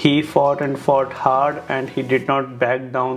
he fought and fought hard and he did not back down।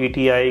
PTI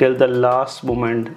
till the last moment.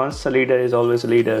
Once a leader is always a leader.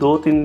2-3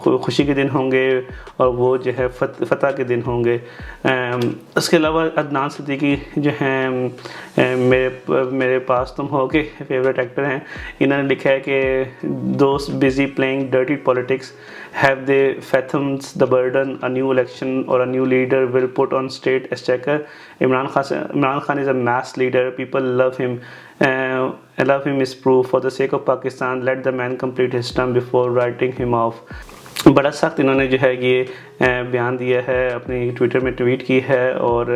خوشی کے دن ہوں گے اور وہ جو ہے فتح کے دن ہوں گے۔ اس کے علاوہ عدنان صدیقی جو ہیں میرے پاس تم ہو کے فیوریٹ ایکٹر ہیں، انہوں نے لکھا ہے کہ those busy playing dirty politics have they fathomed the burden a new election or a new leader will put on state exchequer. Imran Khan is a mass leader, people love him. Love him is proof. For the sake of Pakistan, let the man complete his term before writing him off. بڑا سخت انہوں نے جو ہے یہ بیان دیا ہے، اپنی ٹویٹر میں ٹویٹ کی ہے، اور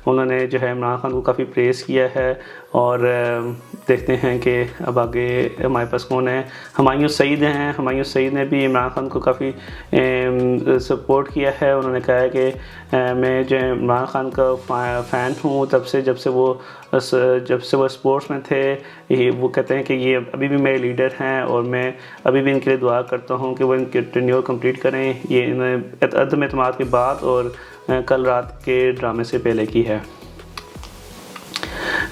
انہوں نے جو ہے عمران خان کو کافی پریز کیا ہے۔ اور دیکھتے ہیں کہ اب آگے ہمارے پاس کون ہے۔ ہمایوں سعید ہیں، ہمایوں سعید نے بھی عمران خان کو کافی سپورٹ کیا ہے۔ انہوں نے کہا ہے کہ میں جو عمران خان کا فین ہوں تب سے، جب سے وہ اسپورٹس میں تھے۔ وہ کہتے ہیں کہ یہ ابھی بھی میرے لیڈر ہیں اور میں ابھی بھی ان کے لیے دعا کرتا ہوں کہ وہ ان کے ٹینیور کمپلیٹ کریں۔ یہ انہوں نے عدم اعتماد کی بات اور کل رات کے ڈرامے سے پہلے کی ہے۔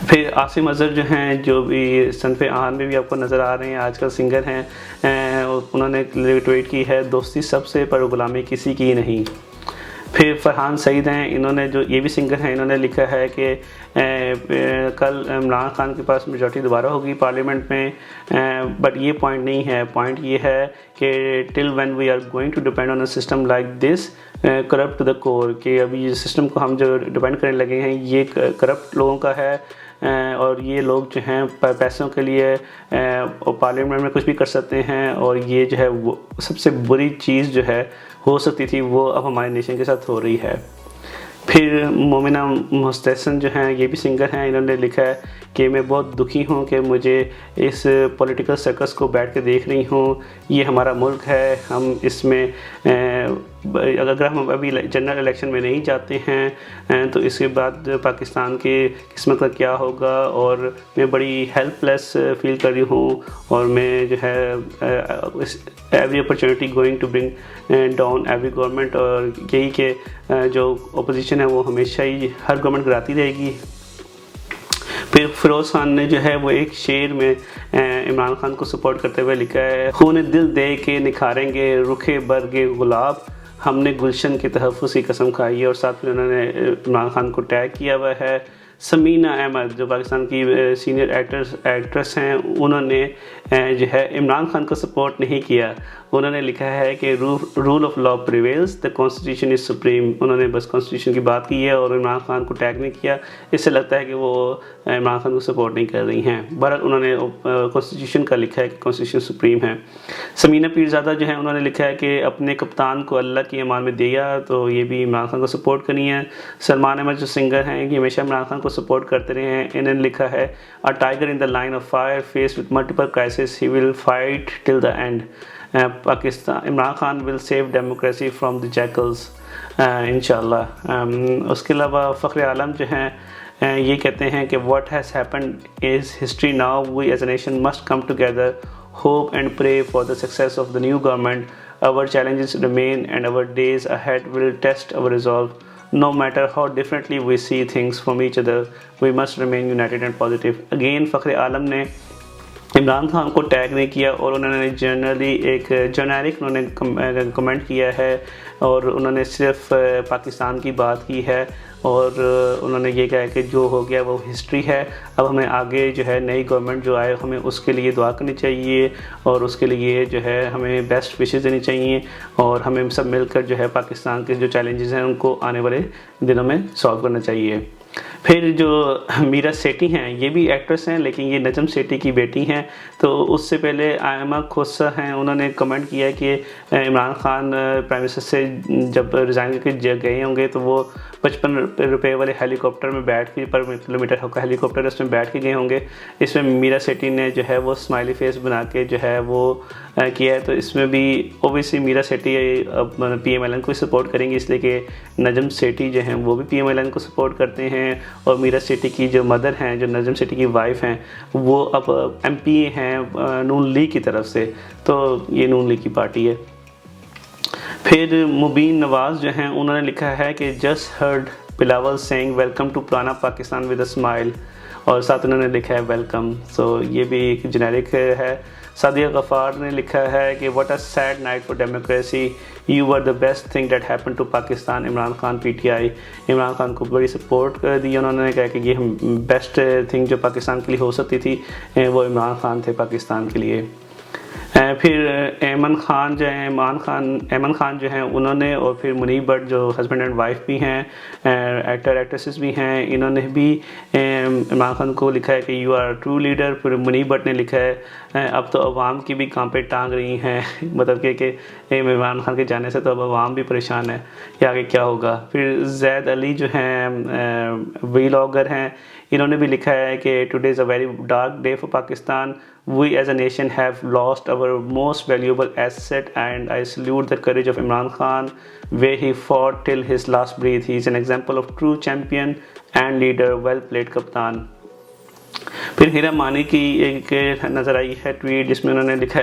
پھر عاصم اظہر جو ہیں، جو بھی صنف آہن میں بھی آپ کو نظر آ رہے ہیں، آج کل سنگر ہیں، انہوں نے ٹویٹ کی ہے دوستی سب سے پر غلامی کسی کی نہیں۔ پھر فرحان سعید ہیں، انہوں نے جو یہ بھی سنگر ہیں، انہوں نے لکھا ہے کہ کل عمران خان کے پاس میجورٹی دوبارہ ہوگی پارلیمنٹ میں، بٹ یہ پوائنٹ نہیں ہے۔ پوائنٹ یہ ہے کہ till when we are going to depend on a system like this corrupt to the core, کہ ابھی یہ سسٹم کو ہم جو ڈپینڈ کرنے لگے ہیں یہ کرپٹ لوگوں کا ہے، اور یہ لوگ جو ہیں پیسوں کے لیے پارلیمنٹ میں کچھ بھی کر سکتے ہیں، اور یہ جو ہے وہ سب سے بری چیز جو ہے ہو سکتی تھی وہ اب ہمارے نیشن کے ساتھ ہو رہی ہے۔ پھر مومنہ مستحسن جو ہیں، یہ بھی سنگر ہیں، انہوں نے لکھا ہے کہ میں بہت دکھی ہوں کہ مجھے اس پولیٹیکل سرکس کو بیٹھ کے دیکھ رہی ہوں۔ یہ ہمارا ملک ہے، ہم اس میں اگر ہم ابھی جنرل الیکشن میں نہیں جاتے ہیں تو اس کے بعد پاکستان کی قسمت کا کیا ہوگا، اور میں بڑی ہیلپ لیس فیل کر رہی ہوں، اور میں جو ہے every opportunity going to bring down every government, اور یہی کہ جو اپوزیشن ہے وہ ہمیشہ ہی ہر گورنمنٹ گراتی رہے گی۔ پھر فیروز خان نے جو ہے وہ ایک شعر میں عمران خان کو سپورٹ کرتے ہوئے لکھا ہے، خون دل دے کے نکھاریں گے رخے برگے گلاب، ہم نے گلشن کے تحفظ کی قسم کھائی ہے۔ اور ساتھ میں انہوں نے عمران خان کو ٹیگ کیا ہوا ہے۔ سمینہ احمد جو پاکستان کی سینئر ایکٹریس ہیں، انہوں نے جو ہے عمران خان کو سپورٹ نہیں کیا۔ انہوں نے لکھا ہے کہ rule of law prevails, the constitution is supreme. انہوں نے بس کانسٹیٹیوشن کی بات کی ہے اور عمران خان کو ٹیگ نہیں کیا۔ اس سے لگتا ہے کہ وہ عمران خان کو سپورٹ نہیں کر رہی ہیں۔ بہرحال انہوں نے کانسٹیٹیوشن کا لکھا ہے کہ کانسٹیٹیوشن سپریم ہے۔ سمینہ پیرزادہ جو ہیں، انہوں نے لکھا ہے کہ اپنے کپتان کو اللہ کی امان میں دیا، تو یہ بھی عمران خان کو سپورٹ کرنی ہے۔ سلمان احمد جو سنگر ہیں، یہ ہمیشہ عمران خان کو سپورٹ کرتے رہے ہیں۔ انہوں نے لکھا ہے A tiger in the line of fire faced with multiple crises, he will fight till the end. Pakistan Imran Khan will save democracy from the jackals انشاءاللہ۔ اس کے علاوہ فخر عالم جو ہیں یہ کہتے ہیں کہ what has happened is history now. We as a nation must come together, hope and pray for the success of the new government. Our challenges remain and our days ahead will test our resolve. No matter how differently we see things from each other, we must remain united and positive. Again فخر عالم نے عمران خان کو tag نہیں کیا، اور انہوں نے generally ایک generic انہوں نے کمنٹ کیا ہے، اور انہوں نے صرف پاکستان کی بات کی ہے، اور انہوں نے یہ کہا کہ جو ہو گیا وہ ہسٹری ہے۔ اب ہمیں آگے جو ہے نئی گورنمنٹ جو آئے ہمیں اس کے لیے دعا کرنی چاہیے، اور اس کے لیے جو ہے ہمیں بیسٹ وشز دینی چاہیے، اور ہمیں سب مل کر جو ہے پاکستان کے جو چیلنجز ہیں ان کو آنے والے دنوں میں سالو کرنا چاہیے۔ پھر جو میرا سیٹھی ہیں، یہ بھی ایکٹریس ہیں لیکن یہ نجم سیٹھی کی بیٹی ہیں۔ تو اس سے پہلے آئمہ کھوسہ ہیں، انہوں نے کمنٹ کیا کہ عمران خان پرائم منسٹر سے جب ریزائن کر کے گئے ہوں گے تو وہ 55 روپے والے ہیلی کاپٹر میں بیٹھ کے پر کلومیٹر کا ہیلی کاپٹر اس میں بیٹھ کے گئے ہوں گے۔ اس میں میرا سیٹھی نے جو ہے وہ اسمائلی فیس بنا کے جو ہے وہ کیا ہے، تو اس میں بھی obviously Mira Sethi P M L N کو سپورٹ کریں گے، اس لیے کہ نجم سیٹھی جو ہیں وہ بھی پی ایم ایل این کو سپورٹ کرتے ہیں، اور میرا سیٹھی کی جو مدر ہیں، جو نجم سیٹھی کی وائف ہیں، وہ اب ایم پی اے ہیں نون لیگ کی طرف سے، تو یہ نون لیگ کی پارٹی ہے۔ پھر مبین نواز جو ہیں، انہوں نے لکھا ہے کہ just heard Bilawal sing welcome to purana Pakistan with a smile. اور ساتھ انہوں نے لکھا ہے ویلکم. سو یہ بھی ایک جنیرک ہے. سعدیہ غفار نے لکھا ہے کہ what a sad night for democracy, you were the best thing that happen to Pakistan. Imran Khan P T I. Imran Khan کو بڑی سپورٹ دی انہوں نے, کہا کہ یہ بیسٹ تھنگ جو پاکستان کے لیے ہو سکتی تھی وہ عمران خان تھے پاکستان کے لیے. پھر ایمن خان جو ہیں انہوں نے, اور پھر منیب بٹ جو ہسبینڈ اینڈ وائف بھی ہیں, ایکٹر ایکٹریسز بھی ہیں, انہوں نے بھی عمران خان کو لکھا ہے کہ یو آر ٹرو لیڈر. پھر منیب بٹ نے لکھا ہے اب تو عوام کی بھی کام پہ ٹانگ رہی ہیں, مطلب کہ عمران خان کے جانے سے تو اب عوام بھی پریشان ہے کہ آگے کیا ہوگا. پھر زید علی جو ہیں ویلاگر ہیں, انہوں نے بھی لکھا ہے کہ today is a very dark day for Pakistan. We as a nation have lost our most valuable asset and I salute the courage of Imran Khan where he fought till his last breath. He is an example of true champion and leader. Well played Kaptan. پھر ہیرا مانی کی ایک نظر آئی ہے tweet جس میں انہوں نے لکھا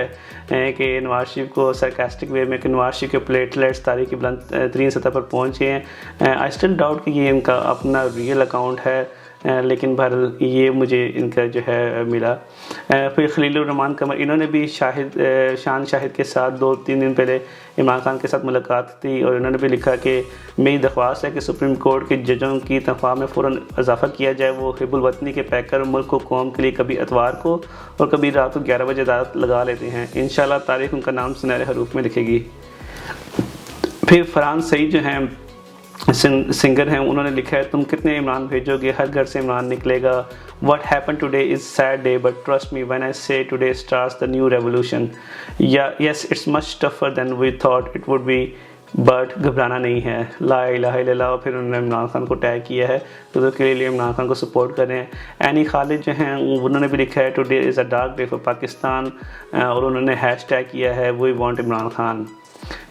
ہے کہ نواز شریف کو سرکاسٹک وے میں کہ نواز شریف کے پلیٹلیٹس تاریخ کی بلند ترین سطح پر پہنچے ہیں. I still doubt کہ یہ ان کا اپنا ریئل اکاؤنٹ ہے, لیکن بہرحال یہ مجھے ان کا جو ہے ملا. پھر خلیل الرحمان قمر, انہوں نے بھی شان شاہد کے ساتھ 2-3 دن پہلے عمران خان کے ساتھ ملاقات تھی, اور انہوں نے بھی لکھا کہ میری درخواست ہے کہ سپریم کورٹ کے ججوں کی تنخواہ میں فوراً اضافہ کیا جائے. وہ حب الوطنی کے پیکر ملک و قوم کے لیے کبھی اتوار کو اور کبھی رات کو 11 بجے عدالت لگا لیتے ہیں. انشاءاللہ تاریخ ان کا نام سنہرے حروف میں لکھے گی. پھر فرحان سعید جو ہیں سنگر ہیں, انہوں نے لکھا ہے تم کتنے عمران بھیجو گے, ہر گھر سے عمران نکلے گا. What happened today is sad day but trust me when I say today starts the new revolution. Yes, it's much tougher than we thought it would be but گھبرانا نہیں ہے. لا الہ الا اللہ. پھر انہوں نے عمران خان کو ٹیگ کیا ہے تو اس کے لیے عمران خان کو سپورٹ کر رہے ہیں. اینی خالد جو ہیں انہوں نے بھی لکھا ہے today is a dark day for Pakistan, اور انہوں نے ہیش ٹیگ کیا ہے وی وانٹ عمران خان.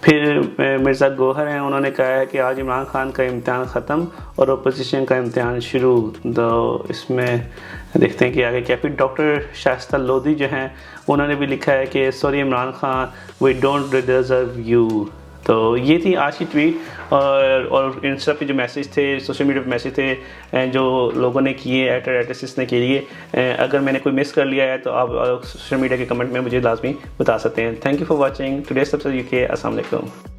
پھر مرزا گوہر ہیں, انہوں نے کہا ہے کہ آج عمران خان کا امتحان ختم اور اپوزیشن کا امتحان شروع. تو اس میں دیکھتے ہیں کہ آگے کیا. پھر ڈاکٹر شائستہ لودھی جو ہیں انہوں نے بھی لکھا ہے کہ sorry Imran Khan we don't deserve you. تو یہ تھی آج کی ٹویٹ, اور انسٹا پہ جو میسیج تھے, سوشل میڈیا پہ میسیج تھے جو لوگوں نے کیے ایکٹر ایکٹریسز نے کے لیے. اگر میں نے کوئی مس کر لیا ہے تو آپ سوشل میڈیا کے کمنٹ میں مجھے لازمی بتا سکتے ہیں. Thank you for watching today سب سے UK. السلام علیکم.